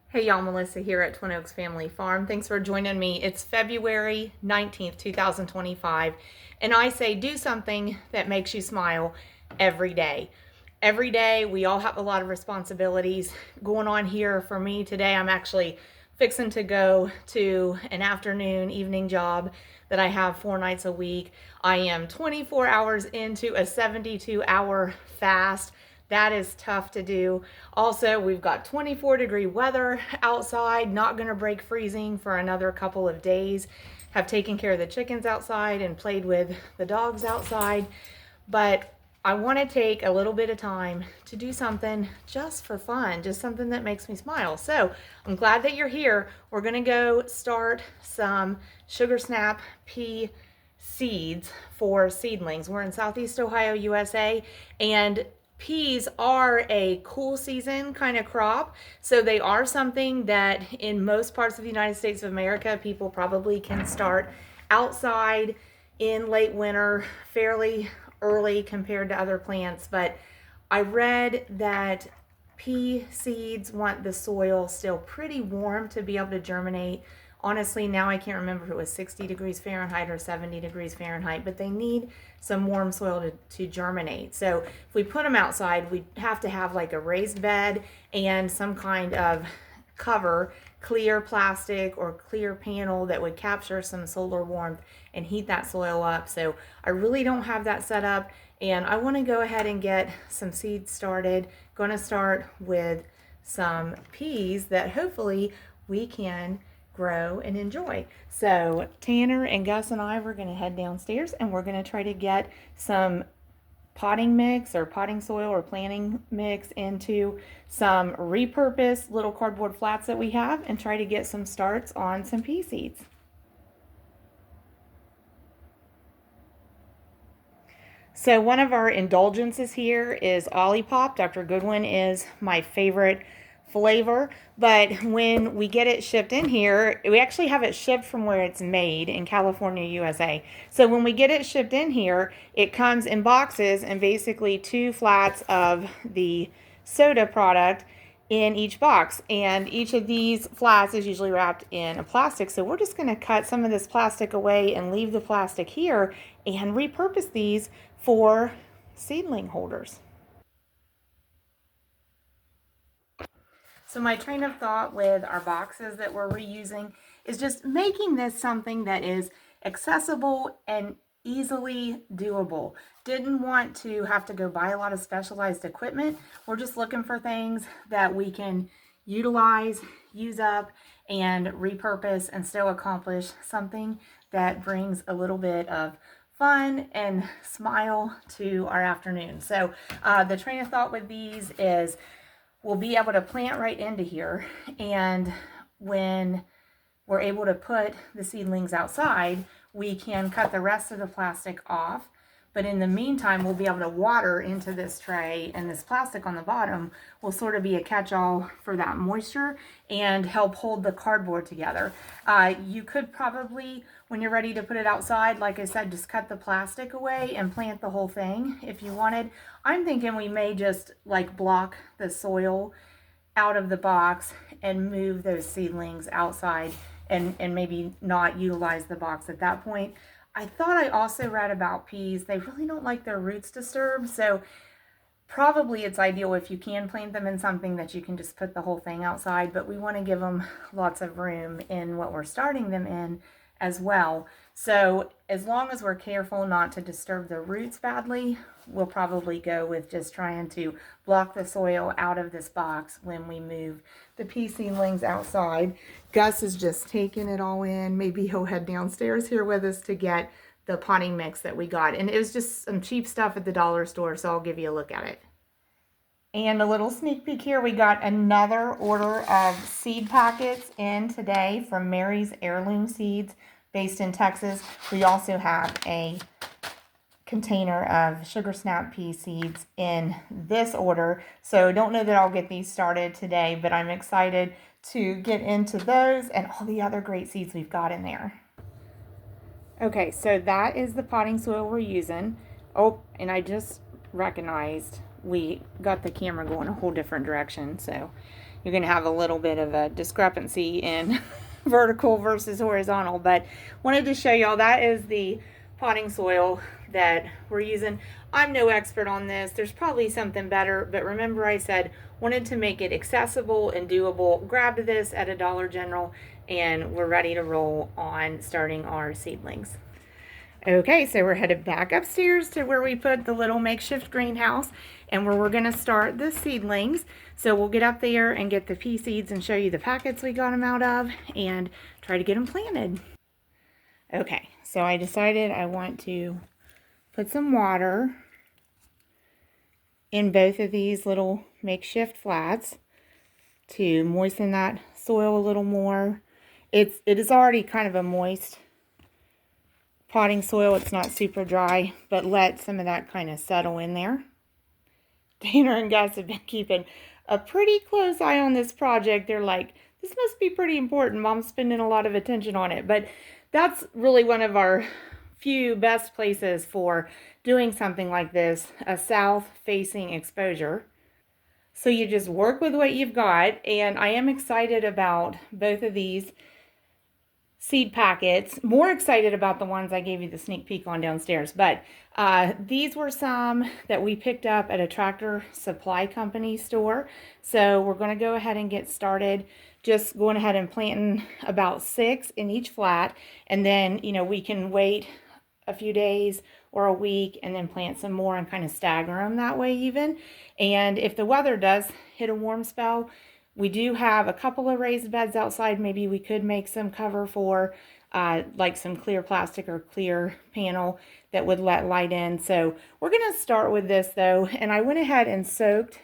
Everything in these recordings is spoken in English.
Hey y'all, Melissa here at Twin Oaks Family Farm. Thanks for joining me. It's February 19th, 2025, and I say do something that makes you smile every day. Every day, we all have a lot of responsibilities going on here. For me today, I'm actually fixing to go to an afternoon, evening job that I have 4 nights a week. I am 24 hours into a 72-hour fast. That is tough to do. Also, we've got 24-degree weather outside, not going to break freezing for another couple of days. Have taken care of the chickens outside and played with the dogs outside. But I want to take a little bit of time to do something just for fun, just something that makes me smile. So I'm glad that you're here. We're going to go start some sugar snap pea seeds for seedlings. We're in Southeast Ohio, USA, and peas are a cool season kind of crop. So they are something that in most parts of the United States of America, people probably can start outside in late winter fairly early compared to other plants. But I read that pea seeds want the soil still pretty warm to be able to germinate. Honestly, now I can't remember if it was 60 degrees Fahrenheit or 70 degrees Fahrenheit, but they need some warm soil to germinate. So if we put them outside, we have to have like a raised bed and some kind of cover, clear plastic or clear panel that would capture some solar warmth and heat that soil up. So I really don't have that set up, and I want to go ahead and get some seeds started. Going to start with some peas that hopefully we can grow and enjoy. So Tanner and Gus and I, we're going to head downstairs and we're going to try to get some potting mix or potting soil or planting mix into some repurposed little cardboard flats that we have and try to get some starts on some pea seeds. So one of our indulgences here is Olipop. Dr. Goodwin is my favorite flavor, but when we get it shipped in here, we actually have it shipped from where it's made in California, USA. So when we get it shipped in here, it comes in boxes and basically 2 flats of the soda product in each box, and each of these flats is usually wrapped in a plastic. So we're just going to cut some of this plastic away and leave the plastic here and repurpose these for seedling holders. So my train of thought with our boxes that we're reusing is just making this something that is accessible and easily doable. Didn't want to have to go buy a lot of specialized equipment. We're just looking for things that we can utilize, use up, and repurpose and still accomplish something that brings a little bit of fun and smile to our afternoon. So the train of thought with these is we'll be able to plant right into here, and when we're able to put the seedlings outside, we can cut the rest of the plastic off. But in the meantime, we'll be able to water into this tray, and this plastic on the bottom will sort of be a catch-all for that moisture and help hold the cardboard together. You could probably, when you're ready to put it outside, like I said, just cut the plastic away and plant the whole thing if you wanted. I'm thinking we may just like block the soil out of the box and move those seedlings outside and maybe not utilize the box at that point. I thought I also read about peas. They really don't like their roots disturbed, so probably it's ideal if you can plant them in something that you can just put the whole thing outside, but we want to give them lots of room in what we're starting them in as well. So as long as we're careful not to disturb the roots badly, we'll probably go with just trying to block the soil out of this box when we move the pea seedlings outside. Gus is just taking it all in. Maybe he'll head downstairs here with us to get the potting mix that we got. And it was just some cheap stuff at the dollar store, so I'll give you a look at it. And a little sneak peek here, we got another order of seed packets in today from Mary's Heirloom Seeds based in Texas. We also have a container of sugar snap pea seeds in this order. So don't know that I'll get these started today, but I'm excited to get into those and all the other great seeds we've got in there. Okay, so that is the potting soil we're using. Oh, and I just recognized we got the camera going a whole different direction. So you're going to have a little bit of a discrepancy in vertical versus horizontal. But wanted to show y'all that is the potting soil that we're using. I'm no expert on this. There's probably something better, but remember I said wanted to make it accessible and doable. Grabbed this at a Dollar General and we're ready to roll on starting our seedlings. Okay, so we're headed back upstairs to where we put the little makeshift greenhouse and where we're going to start the seedlings. So we'll get up there and get the pea seeds and show you the packets we got them out of and try to get them planted. Okay, so I decided I want to put some water in both of these little makeshift flats to moisten that soil a little more. It is already kind of a moist potting soil. It's not super dry, but let some of that kind of settle in there. Dana and Gus have been keeping a pretty close eye on this project. They're like, this must be pretty important. Mom's spending a lot of attention on it. But that's really one of our few best places for doing something like this, a south-facing exposure. So you just work with what you've got, and I am excited about both of these seed packets. More excited about the ones I gave you the sneak peek on downstairs, but these were some that we picked up at a Tractor Supply Company store. So we're going to go ahead and get started, just going ahead and planting about 6 in each flat, and then we can wait a few days or a week and then plant some more and kind of stagger them that way even. And if the weather does hit a warm spell, we do have a couple of raised beds outside. Maybe we could make some cover for like some clear plastic or clear panel that would let light in. So we're going to start with this though. And I went ahead and soaked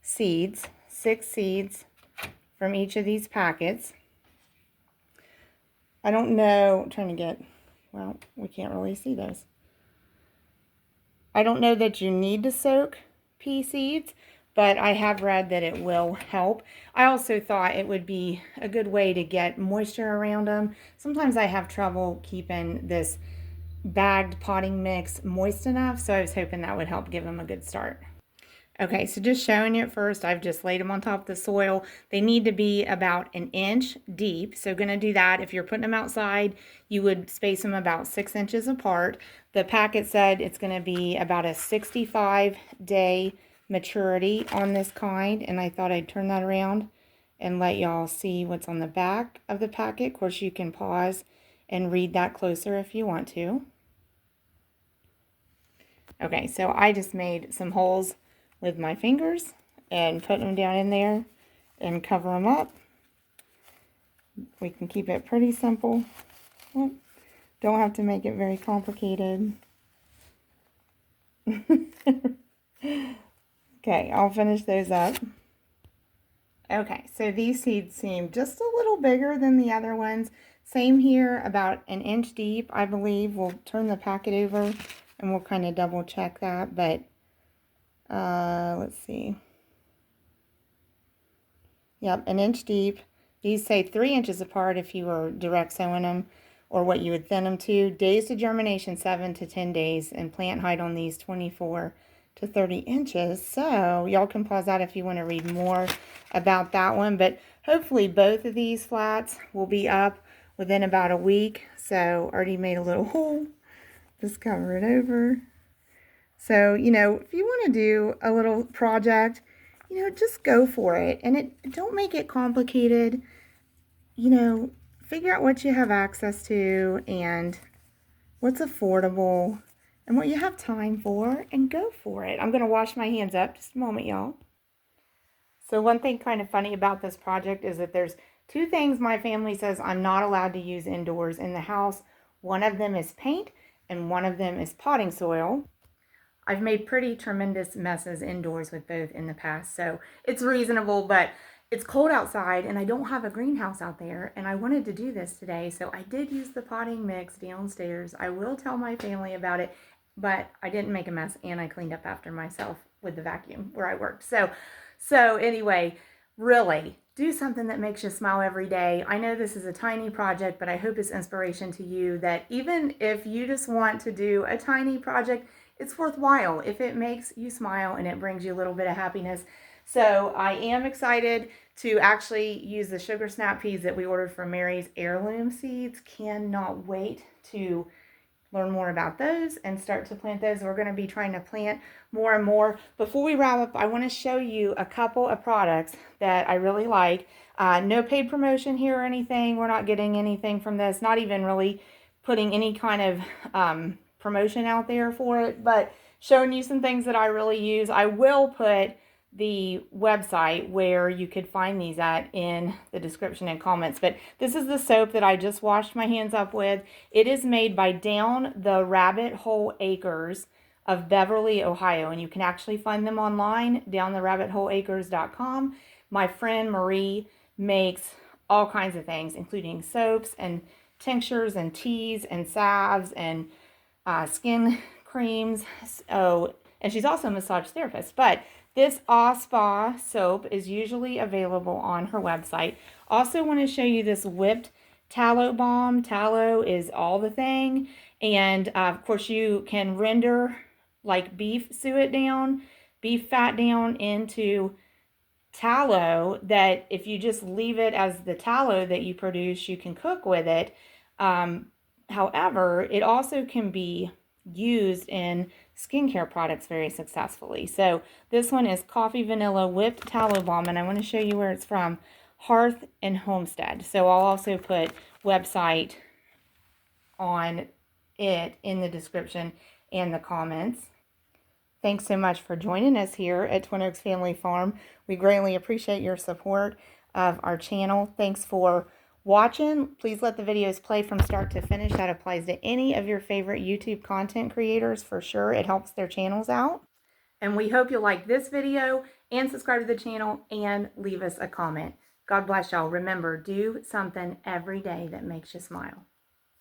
seeds, 6 seeds from each of these packets. I don't know, I'm trying to get, well, we can't really see those. I don't know that you need to soak pea seeds, but I have read that it will help. I also thought it would be a good way to get moisture around them. Sometimes I have trouble keeping this bagged potting mix moist enough, so I was hoping that would help give them a good start. Okay, so just showing you at first, I've just laid them on top of the soil. They need to be about 1 inch deep. So going to do that. If you're putting them outside, you would space them about 6 inches apart. The packet said it's going to be about a 65-day maturity on this kind. And I thought I'd turn that around and let y'all see what's on the back of the packet. Of course, you can pause and read that closer if you want to. Okay, so I just made some holes with my fingers and put them down in there and cover them up. We can keep it pretty simple. Well, don't have to make it very complicated. Okay, I'll finish those up. Okay, so these seeds seem just a little bigger than the other ones. Same here, about 1 inch deep, I believe. We'll turn the packet over and we'll kind of double check that, but let's see. Yep, 1 inch deep. These say 3 inches apart if you were direct sowing them, or what you would thin them to. Days to germination, 7 to 10 days, and plant height on these 24 to 30 inches. So y'all can pause that if you want to read more about that one. But hopefully both of these flats will be up within about a week. So already made a little hole. Just cover it over. So, if you want to do a little project, just go for it. And don't make it complicated. Figure out what you have access to and what's affordable and what you have time for, and go for it. I'm going to wash my hands up. Just a moment, y'all. So one thing kind of funny about this project is that there's 2 things my family says I'm not allowed to use indoors in the house. One of them is paint and one of them is potting soil. I've made pretty tremendous messes indoors with both in the past, so it's reasonable, but it's cold outside and I don't have a greenhouse out there, and I wanted to do this today, so I did use the potting mix downstairs. I will tell my family about it, but I didn't make a mess and I cleaned up after myself with the vacuum where I worked. So anyway, really, do something that makes you smile every day. I know this is a tiny project, but I hope it's inspiration to you that even if you just want to do a tiny project, it's worthwhile. If it makes you smile and it brings you a little bit of happiness, So I am excited to actually use the sugar snap peas that we ordered from Mary's Heirloom Seeds. Cannot wait to learn more about those and start to plant those. We're going to be trying to plant more and more. Before we wrap up, I want to show you a couple of products that I really like. No paid promotion here or anything. We're not getting anything from this, not even really putting any kind of promotion out there for it, but showing you some things that I really use. I will put the website where you could find these at in the description and comments. But this is the soap that I just washed my hands up with. It is made by Down the Rabbit Hole Acres of Beverly, Ohio, and you can actually find them online, downtherabbitholeacres.com. My friend Marie makes all kinds of things, including soaps and tinctures and teas and salves and skin creams. Oh, and she's also a massage therapist. But this Spa soap is usually available on her website. Also want to show you this whipped tallow balm. Tallow is all the thing. And of course you can render like beef suet down, beef fat down into tallow that if you just leave it as the tallow that you produce, you can cook with it. However, it also can be used in skincare products very successfully. So this one is Coffee Vanilla Whipped Tallow Balm, and I want to show you where it's from. Hearth and Homestead. So I'll also put website on it in the description and the comments. Thanks so much for joining us here at Twin Oaks Family Farm. We greatly appreciate your support of our channel. Thanks for watching. Please let the videos play from start to finish. That applies to any of your favorite YouTube content creators for sure. It helps their channels out. And we hope you'll like this video and subscribe to the channel and leave us a comment. God bless y'all. Remember, do something every day that makes you smile.